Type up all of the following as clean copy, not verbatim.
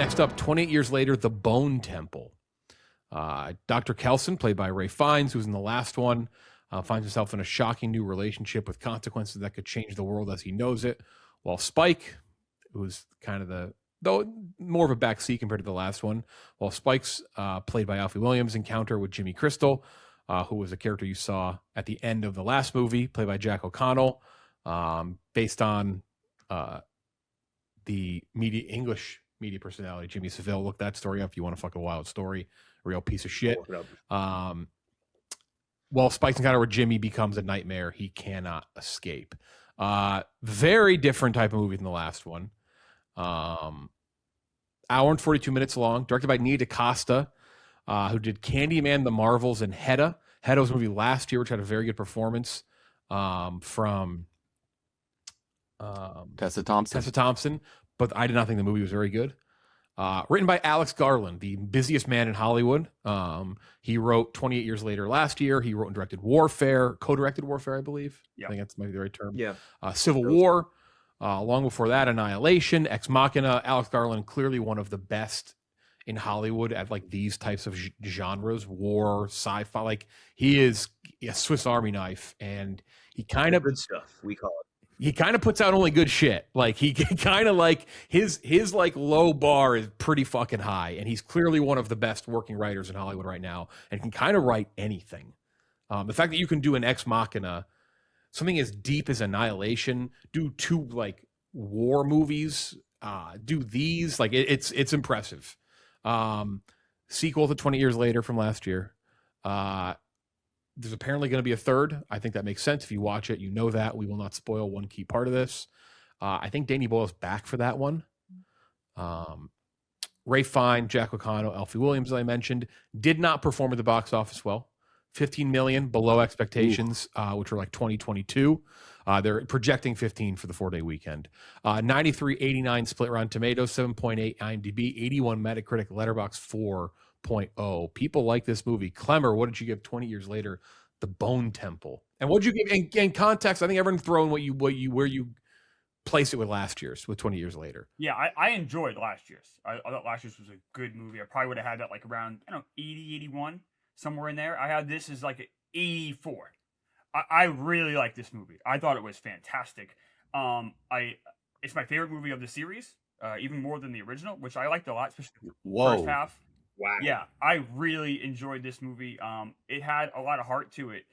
Next up, 28 years later, The Bone Temple. Dr. Kelson, played by Ray Fiennes, who's in the last one, finds himself in a shocking new relationship with consequences that could change the world as he knows it. While Spike, who's kind of though more of a backseat compared to the last one, while Spike's played by Alfie Williams' encounter with Jimmy Crystal, who was a character you saw at the end of the last movie, played by Jack O'Connell, based on the English media personality Jimmy Savile. Look that story up if you want to fuck a wild story. A real piece of shit. While Spike's encounter with Jimmy becomes a nightmare he cannot escape. Very different type of movie than the last one. Hour and 42 minutes long, directed by Nia DaCosta, who did Candyman, The Marvels, and Hedda. Hedda was a movie last year, which had a very good performance from Tessa Thompson. But I did not think the movie was very good. Written by Alex Garland, the busiest man in Hollywood. He wrote 28 Years Later last year. He wrote and directed Warfare, co-directed Warfare, I believe. Yeah. I think that's maybe the right term. Yeah. Civil War. Long before that, Annihilation, Ex Machina. Alex Garland, clearly one of the best in Hollywood at like these types of genres, war, sci-fi. Like he is a Swiss Army knife, and he kind of good stuff. We call it. He kind of puts out only good shit. Like he kind of like his like low bar is pretty fucking high, and he's clearly one of the best working writers in Hollywood right now, and can kind of write anything. The fact that you can do an Ex Machina, something as deep as Annihilation, do two like war movies, do these, like it's impressive. Sequel to 20 Years Later from last year. There's apparently going to be a third. I think that makes sense. If you watch it, you know that. We will not spoil one key part of this. I think Danny Boyle's back for that one. Ray Fiennes, Jack O'Connell, Alfie Williams, as I mentioned, did not perform at the box office well. 15 million below expectations, which were like 2022. They're projecting 15 for the 4-day weekend. 93.89 split Rotten Tomatoes, 7.8 IMDb, 81 Metacritic, Letterboxd 4.0. People like this movie. Klemmer, what did you give 20 Years Later? The Bone Temple. And what did you give in context? I think everyone thrown where you place it with last year's, with 20 Years Later. Yeah, I enjoyed last year's. I thought last year's was a good movie. I probably would have had that like around 80, 81, somewhere in there. I had this as like an 84. I really like this movie. I thought it was fantastic. It's my favorite movie of the series, even more than the original, which I liked a lot, especially the first half. Wow. Yeah, I really enjoyed this movie. It had a lot of heart to it.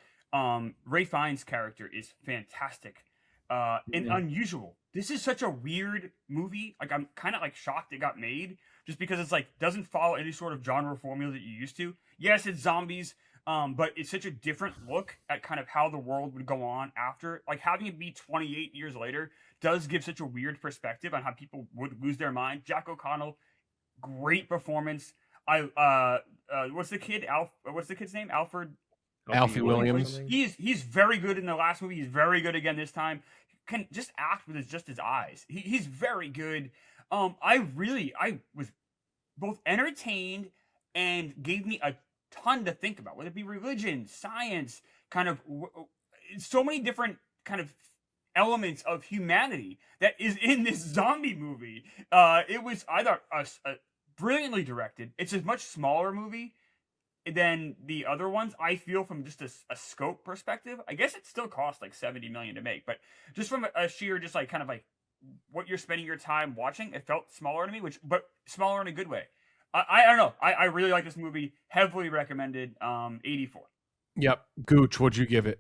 Ray Fiennes' character is fantastic and unusual. This is such a weird movie. Like I'm kind of like shocked it got made, just because it's like doesn't follow any sort of genre formula that you used to. Yes, it's zombies, but it's such a different look at kind of how the world would go on after. Like having it be 28 years later does give such a weird perspective on how people would lose their mind. Jack O'Connell, great performance. What's the kid's name? Alfie Williams. He's very good in the last movie. He's very good again this time. Can just act with his eyes. He's very good. I was both entertained and gave me a ton to think about, whether it be religion, science, kind of so many different kind of elements of humanity that is in this zombie movie. It was, I thought, a brilliantly directed. It's a much smaller movie than the other ones, I feel, from just a scope perspective. I guess it still cost like $70 million to make, but just from a sheer, just like kind of like what you're spending your time watching, it felt smaller to me, but smaller in a good way. I don't know. I really like this movie. Heavily recommended. 84. Yep. Gooch, what'd you give it?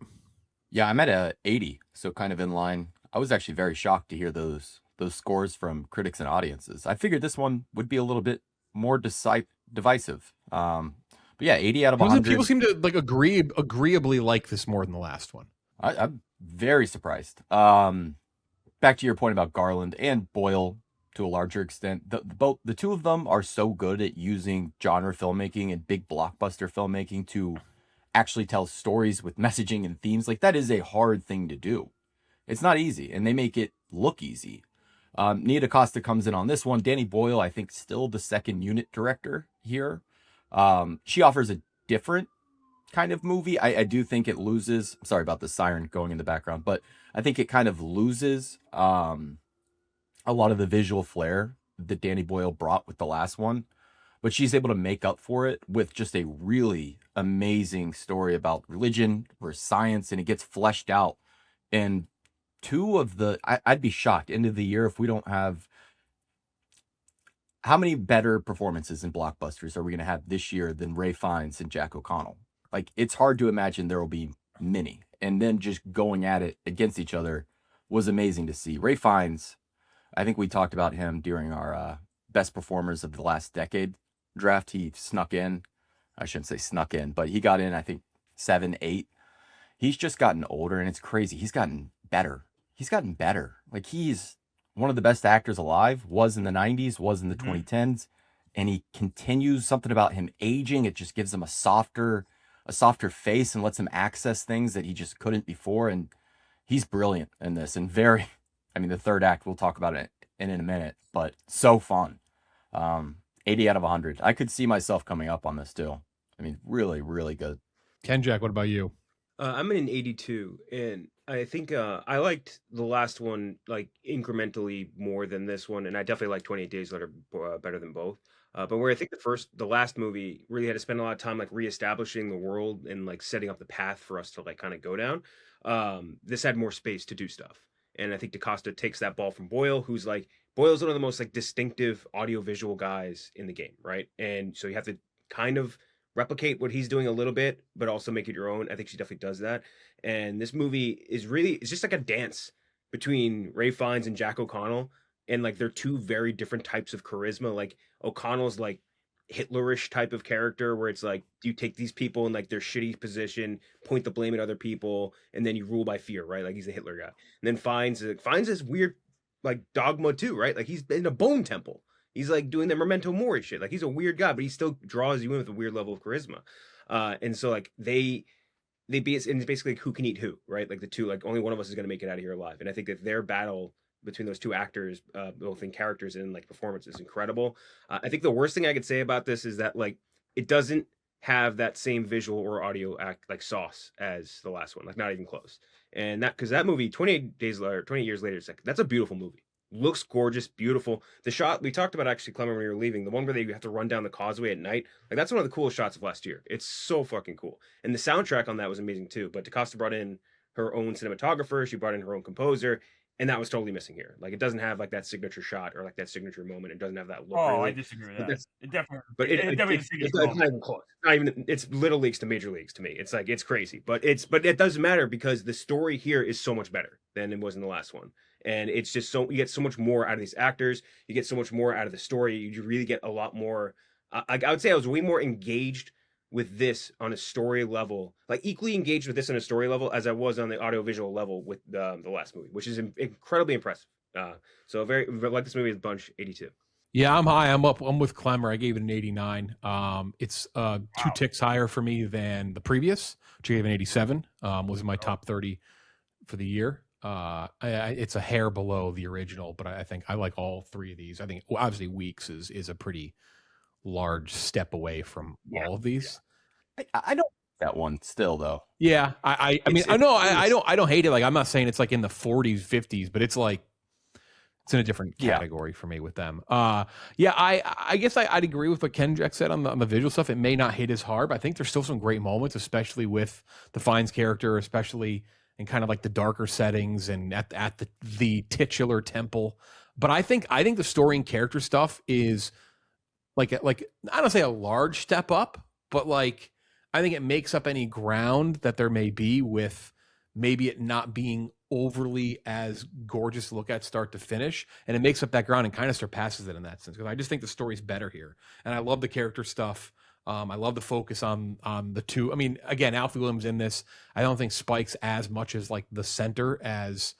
Yeah, I'm at a 80, so kind of in line. I was actually very shocked to hear those scores from critics and audiences. I figured this one would be a little bit more divisive. But yeah, 80 out of 100. People seem to like agreeably like this more than the last one. I'm very surprised. Back to your point about Garland and Boyle to a larger extent, the two of them are so good at using genre filmmaking and big blockbuster filmmaking to actually tell stories with messaging and themes. Like, that is a hard thing to do. It's not easy, and they make it look easy. Nia DaCosta comes in on this one. Danny Boyle, I think, still the second unit director here. She offers a different kind of movie. I do think it loses. Sorry about the siren going in the background, but I think it kind of loses a lot of the visual flair that Danny Boyle brought with the last one, but she's able to make up for it with just a really amazing story about religion or science, and it gets fleshed out. And two of the, I'd be shocked end of the year if we don't have, how many better performances in blockbusters are we going to have this year than Ray Fiennes and Jack O'Connell? Like, it's hard to imagine there will be many. And then just going at it against each other was amazing to see. Ray Fiennes, I think we talked about him during our best performers of the last decade draft. He snuck in. I shouldn't say snuck in, but he got in, I think, 7, 8. He's just gotten older, and it's crazy. He's gotten better. Like, he's one of the best actors alive, was in the 90s, was in the 2010s, and he continues. Something about him aging, it just gives him a softer face and lets him access things that he just couldn't before. And he's brilliant in this, and the third act, we'll talk about it in a minute, but so fun. 80 out of 100. I could see myself coming up on this too. I mean, really, really good. Kenjac, what about you? I'm in an 82, and I think I liked the last one like incrementally more than this one, and I definitely like 28 Days Later better than both. But where I think the last movie really had to spend a lot of time like reestablishing the world and like setting up the path for us to like kind of go down. This had more space to do stuff, and I think DaCosta takes that ball from Boyle, who's like Boyle's one of the most like distinctive audiovisual guys in the game, right? And so you have to kind of replicate what he's doing a little bit, but also make it your own. I think she definitely does that. And this movie is really, it's just like a dance between Ray Fiennes and Jack O'Connell. And like, they're two very different types of charisma. Like O'Connell's like Hitlerish type of character where it's like, you take these people in like their shitty position, point the blame at other people, and then you rule by fear, right? Like he's a Hitler guy. And then Fiennes is weird, like dogma too, right? Like he's in a bone temple. He's like doing the Memento Mori shit. Like he's a weird guy, but he still draws you in with a weird level of charisma. And so like and it's basically like who can eat who, right? Like the two, like only one of us is going to make it out of here alive. And I think that their battle between those two actors, both in characters and like performance, is incredible. I think the worst thing I could say about this is that like it doesn't have that same visual or audio act like sauce as the last one, like not even close. And that because that movie 28 years later, it's like that's a beautiful movie. Looks gorgeous, beautiful. The shot we talked about actually, Klemmer, when we were leaving, the one where they have to run down the causeway at night, like that's one of the coolest shots of last year. It's so fucking cool, and the soundtrack on that was amazing too. But DaCosta brought in her own cinematographer, she brought in her own composer, and that was totally missing here. Like it doesn't have like that signature shot or like that signature moment. It doesn't have that look. Oh, really. I disagree with that. It definitely, it's not even close. Not even. It's little leagues to major leagues to me. It's like it's crazy, but it doesn't matter because the story here is so much better than it was in the last one. And it's just you get so much more out of these actors. You get so much more out of the story. You really get a lot more. I would say I was way more engaged with this on a story level, like equally engaged with this on a story level as I was on the audiovisual level with the last movie, which is incredibly impressive. So very like this movie is bunch 82. Yeah, I'm high. I'm with Klemmer. I gave it an 89. It's 2 ticks higher for me than the previous, which I gave an 87. Was in my top 30 for the year. It's a hair below the original, but I think I like all three of these. I think obviously Weeks is a pretty large step away from all of these. I don't like that one still though. Yeah, I mean I know I don't hate it. Like I'm not saying it's like in the 40s, 50s, but it's like it's in a different category for me with them. I guess I'd agree with what Kenjac said on the visual stuff. It may not hit as hard, but I think there's still some great moments, especially with the Fiennes character, especially in kind of like the darker settings and at the titular temple. But I think the story and character stuff is like I don't say a large step up, but like I think it makes up any ground that there may be with maybe it not being overly as gorgeous to look at start to finish, and it makes up that ground and kind of surpasses it in that sense, because I just think the story's better here, and I love the character stuff. I love the focus on the two. I mean, again, Alfie Williams in this. I don't think Spike's as much as like the center as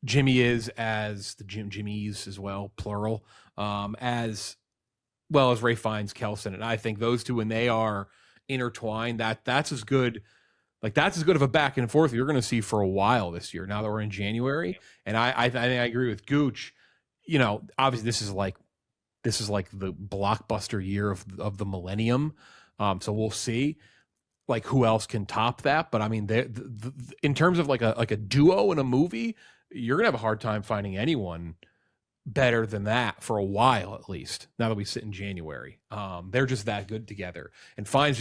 Jimmy is, as the Jimmys as well, plural, as well as Ray Fiennes, Kelson, and I think those two, when they are intertwined, that's as good. Like that's as good of a back and forth you're going to see for a while this year. Now that we're in January, and I think I agree with Gooch. You know, obviously this is like the blockbuster year of the millennium. So we'll see like who else can top that. But I mean, in terms of like a duo in a movie, you're gonna have a hard time finding anyone better than that for a while, at least. Now that we sit in January, they're just that good together. And Fiennes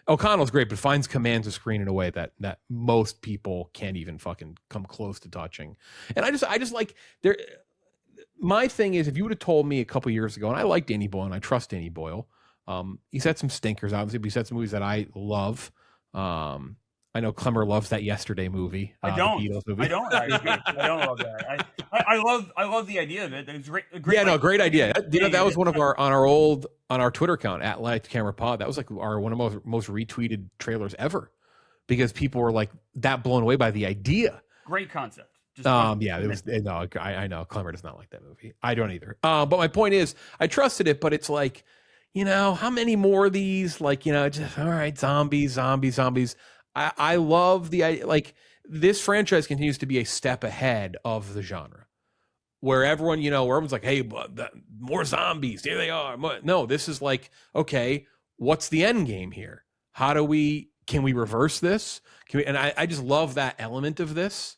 O'Connell's great, but Fiennes commands the screen in a way that most people can't even fucking come close to touching. And I just like there. My thing is, if you would have told me a couple years ago, and I like Danny Boyle and I trust Danny Boyle, he's had some stinkers, obviously, but he's had some movies that I love. I know Klemmer loves that Yesterday movie. I don't. The Beatles movie. I don't. I don't love that. I love the idea of it. It's great. Great idea. That was one of our on our Twitter account at Light Camera Pod. That was like one of most retweeted trailers ever, because people were like that blown away by the idea. Great concept. It was no. I know Klemmer does not like that movie. I don't either. But my point is, I trusted it, but it's like, how many more of these? Like, just all right, zombies. I love the idea. Like, this franchise continues to be a step ahead of the genre, where everyone, where everyone's like, hey, more zombies, here they are. No, this is like, okay, what's the end game here? Can we reverse this? And I just love that element of this.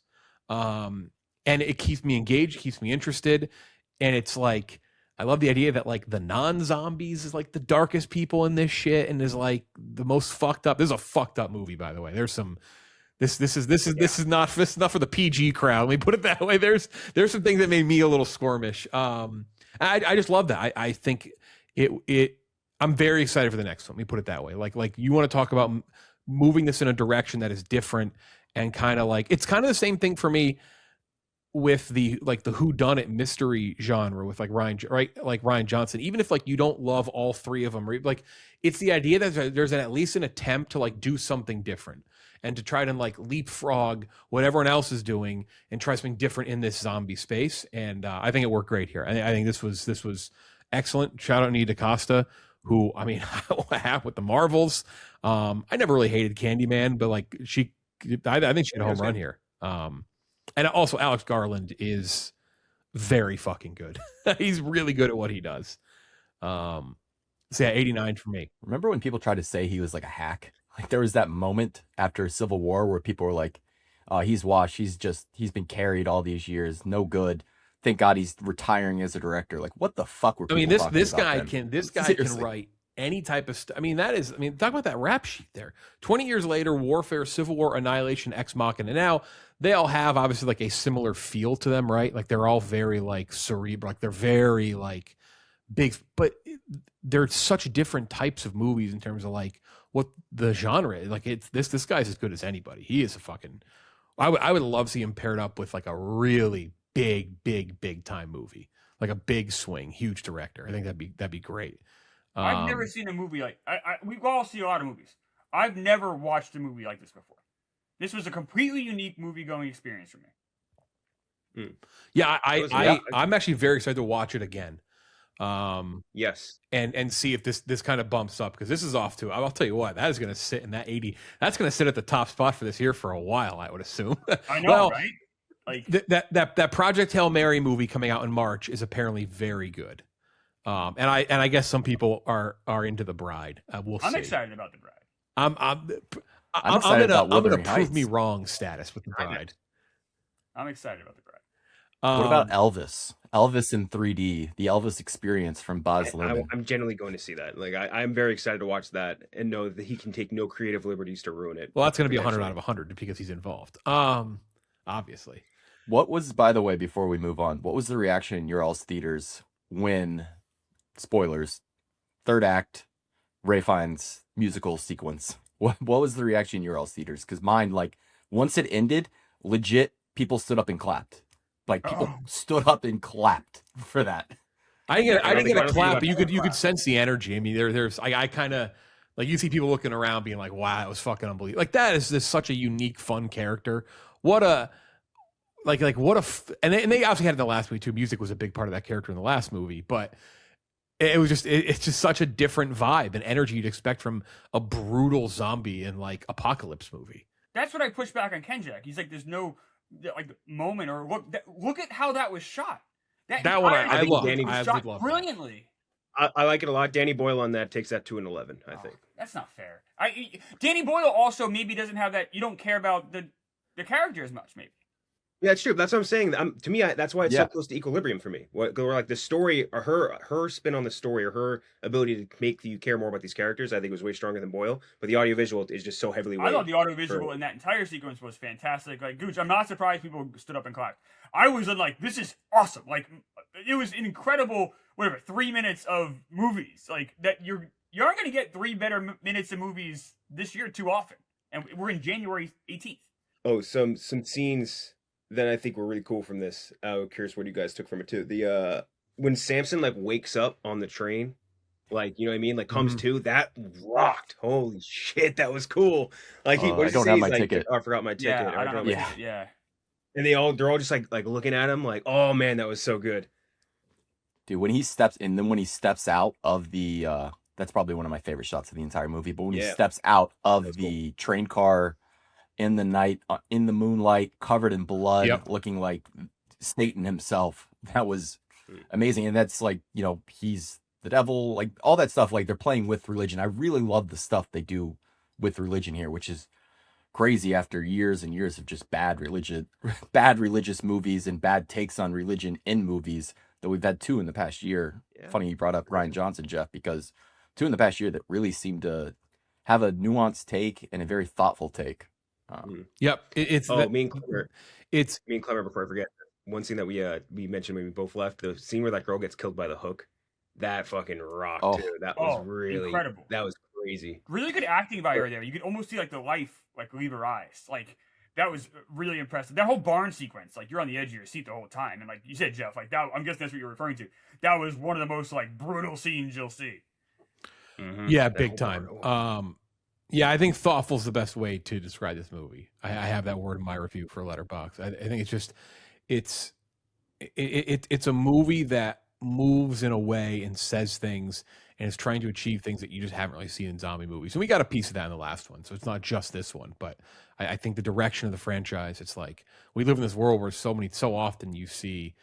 And it keeps me engaged, keeps me interested. And it's like, I love the idea that like the non-zombies is like the darkest people in this shit, and is like the most fucked up. This is a fucked up movie, by the way. There's some this is not for the PG crowd. Let me put it that way. There's some things that made me a little squirmish. I just love that. I think I'm very excited for the next one. Let me put it that way. Like you want to talk about moving this in a direction that is different, and kind of like, it's kind of the same thing for me with the whodunit mystery genre with like Ryan Johnson. Even if like you don't love all three of them, like it's the idea that there's at least an attempt to like do something different, and to try to like leapfrog what everyone else is doing and try something different in this zombie space. And I think it worked great here. I think this was excellent. Shout out Nia DaCosta, who, I mean, with the Marvels. I never really hated Candyman, but like I think she had a home run here. And also, Alex Garland is very fucking good. He's really good at what he does. So yeah, 89 for me. Remember when people tried to say he was like a hack? Like, there was that moment after Civil War where people were like, he's washed. He's been carried all these years. No good. Thank God he's retiring as a director. Like, what the fuck were people talking this about guy then? Can write any type of talk about that rap sheet there. 20 years later, Warfare, Civil War, Annihilation, Ex Machina. Now they all have obviously like a similar feel to them, right? Like they're all very like cerebral, like they're very like big, but they're such different types of movies in terms of like what the genre is. Like it's this guy's as good as anybody. He is a fucking, I would love to see him paired up with like a really big time movie, like a big swing, huge director. I think that'd be great. I've never seen a movie like we've all seen a lot of movies. I've never watched a movie like this before. This was a completely unique movie-going experience for me. Yeah, I'm actually very excited to watch it again. Yes, and see if this kind of bumps up, because this is off to. I'll tell you what, that is going to sit in that 80. That's going to sit at the top spot for this year for a while, I would assume. I know, right? Like that Project Hail Mary movie coming out in March is apparently very good. And I guess some people are into The Bride. We'll see. I'm excited about The Bride. I'm excited about I'm gonna Wuthering prove Heights. me wrong status with The Bride. I'm excited about The Bride. What about Elvis? Elvis in 3D, the Elvis experience from Baz Luhrmann. I'm generally going to see that. Like I'm very excited to watch that and know that he can take no creative liberties to ruin it. Well, that's going to be 100 out of 100 because he's involved. Obviously. What was, by the way, before we move on, what was the reaction in your all's theaters when, spoilers, third act, Ray Fiennes musical sequence? What was the reaction in your all's theaters? Because mine, like, once it ended, legit, people stood up and clapped. Like, people stood up and clapped for that. I didn't get a clap, but you could sense the energy. I mean, there's I kind of like, you see people looking around being like, wow, it was fucking unbelievable. Like, that is just such a unique, fun character. What a and they obviously had it in the last movie too. Music was a big part of that character in the last movie, but it was just it's just such a different vibe and energy you'd expect from a brutal zombie and like apocalypse movie. That's what I push back on Kenjac. He's like, there's no like moment or look at how that was shot. That one I love. Danny was shot brilliantly. I like it a lot. Danny Boyle on that takes that to an 11. I think that's not fair. Danny Boyle also maybe doesn't have that. You don't care about the character as much, maybe. Yeah, it's true. That's what I'm saying. To me, that's why it's so Yeah. close to equilibrium for me. What, or like the story, or her spin on the story, or her ability to make you care more about these characters, I think was way stronger than Boyle. But the audiovisual is just so heavily I weighted. thought the audiovisual in that entire sequence was fantastic. Like Gooch, I'm not surprised people stood up and clapped. I was like, this is awesome. Like it was an incredible, 3 minutes of movies. Like that you aren't going to get 3 better minutes of movies this year too often. And we're in January 18th. Oh, some scenes that I think were really cool from this. Curious what you guys took from it too. The when Samson like wakes up on the train, like you know what I mean, like comes to, that rocked. Holy shit, that was cool. Like I don't have my ticket. Oh, I forgot my ticket. Yeah, or I don't know. Yeah. Yeah. And they're all just like looking at him like, oh man, that was so good. Dude, when he steps in, then when he steps out of the that's probably one of my favorite shots of the entire movie. But when he steps out of the train car in the night, in the moonlight, covered in blood, looking like Satan himself, that was amazing. And that's like, you know, he's the devil, like all that stuff. Like they're playing with religion. I really love the stuff they do with religion here, which is crazy after years and years of just bad religious movies and bad takes on religion in movies that we've had 2 in the past year. Yeah. Funny you brought up Rian Johnson, Jeff, because 2 in the past year that really seemed to have a nuanced take and a very thoughtful take. Yep. It's me and Klemmer, before I forget, one scene that we mentioned when we both left, the scene where that girl gets killed by the hook, that fucking rocked too. That was really incredible. That was crazy. Really good acting by her there. You could almost see like the life like leave her eyes. Like that was really impressive. That whole barn sequence, like you're on the edge of your seat the whole time. And like you said, Jeff, like that, I'm guessing that's what you're referring to. That was one of the most like brutal scenes you'll see. Mm-hmm. Yeah, big time. Yeah, I think thoughtful is the best way to describe this movie. I have that word in my review for Letterboxd. I think it's just, it's a movie that moves in a way and says things and is trying to achieve things that you just haven't really seen in zombie movies. And we got a piece of that in the last one, so it's not just this one. But I think the direction of the franchise, it's like we live in this world where so often you see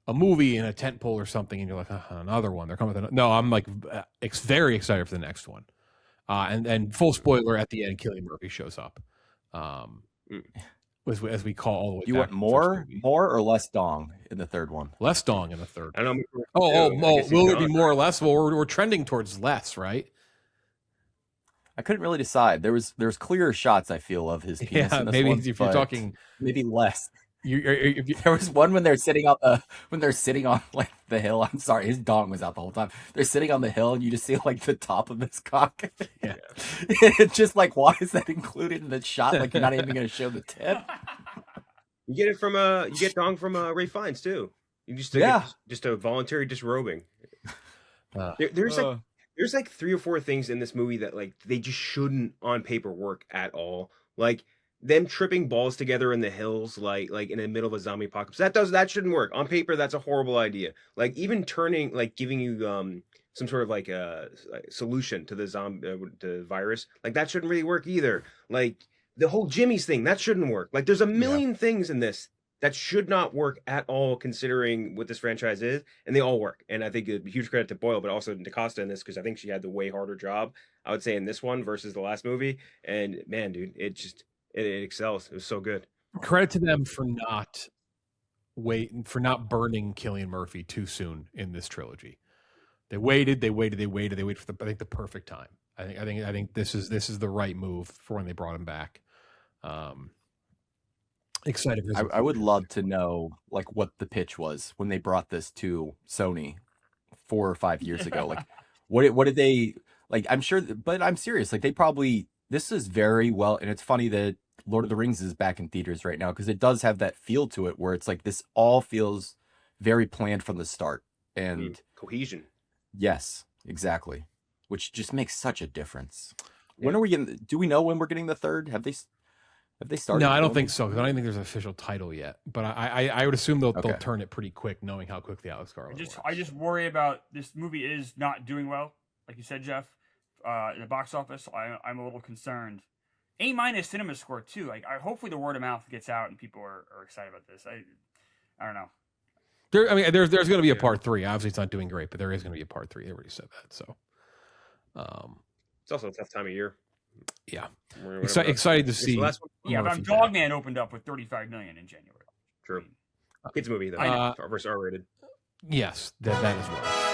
a movie in a tentpole or something, and you're like, another one. They're coming with no. I'm like very excited for the next one. And full spoiler, at the end, Cillian Murphy shows up. As we call all the way. You want more or less dong in the third one? Less dong in the third. I don't know. Will it be more or less? Well, we're trending towards less, right? I couldn't really decide. There's clearer shots, I feel, of his penis. Yeah, in this maybe one, if you're talking, maybe less. There was one when they're sitting on like the hill. I'm sorry, his dong was out the whole time. They're sitting on the hill, and you just see like the top of his cock. Yeah, it's just like, why is that included in the shot? Like you're not even going to show the tip. You get it from you get dong from Ray Fiennes too. You just just a voluntary disrobing. There's like 3 or 4 things in this movie that like they just shouldn't on paper work at all. Like them tripping balls together in the hills, like in the middle of a zombie apocalypse. That shouldn't work on paper. That's a horrible idea. Like even turning, like giving you some sort of like a solution to the the virus, like that shouldn't really work either. Like the whole Jimmy's thing, that shouldn't work. Like there's a million things in this that should not work at all, considering what this franchise is, and they all work. And I think a huge credit to Boyle, but also DaCosta in this, because I think she had the way harder job, I would say, in this one versus the last movie. And man, dude, it excels. It was so good. Credit to them for not burning Cillian Murphy too soon in this trilogy. They waited for the perfect time. I think this is the right move for when they brought him back. Excited. I would love to know like what the pitch was when they brought this to Sony 4 or 5 years ago. Like what did they like? I'm sure, but I'm serious. Like this is very well, and it's funny that Lord of the Rings is back in theaters right now because it does have that feel to it where it's like this all feels very planned from the start and cohesion. Yes, exactly. Which just makes such a difference. Yeah. When are we getting? Do we know when we're getting the third? Have they started? No, I don't think so because I don't think there's an official title yet. But I would assume they'll turn it pretty quick, knowing how quickly Alex Garland works. I just worry about this movie is not doing well, like you said, Jeff, in the box office. I'm a little concerned. A- cinema score too. Like hopefully the word of mouth gets out and people are excited about this. I don't know. There's going to be a part 3. Obviously, it's not doing great, but there is going to be a part 3. They already said that. So, it's also a tough time of year. Yeah, excited to see. Yeah, but Dogman opened up with $35 million in January. True. Kids movie though. Uh, Versus R-rated. Yes, that as well.